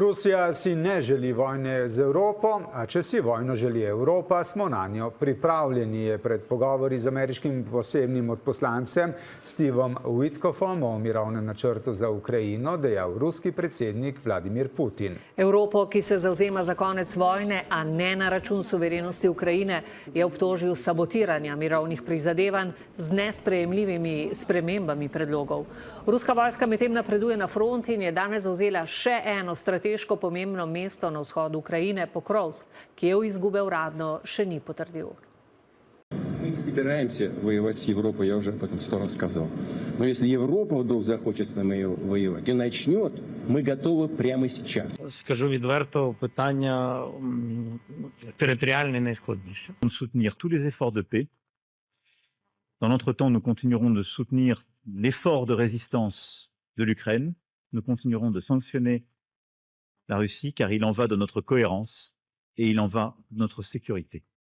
Rusija si ne želi vojne z Evropo, a če si vojno želi Evropa, smo na njo pripravljeni, je pred pogovori z ameriškim posebnim odposlancem Stevom Witkoffom o mirovnem načrtu za Ukrajino dejal ruski predsednik Vladimir Putin. Evropo, ki se zavzema za konec vojne, a ne na račun suverenosti Ukrajine, je obtožil sabotiranja mirovnih prizadevanj z nesprejemljivimi spremembami predlogov. Ruska vojska medtem napreduje na front in je danes zavzela še eno strateško pomembno mesto na vzhodu Ukrajine, Pokrovsk, Kijev izgube uradno še ni potrdil. Мы не собираемся воевать с Европой, я уже об этом 100 раз сказал. Но если Европа вдруг захочет с нами воевать и начнет, мы готовы прямо сейчас. Скажу відверто, питання територіальне найскладніше. Soutenir tous les efforts de paix. Dans l'entretemps, nous continuerons de soutenir l'effort de résistance de l'Ukraine. Nous continuerons de sanctionner la Russie car il en va de notre cohérence et il en va de notre sécurité.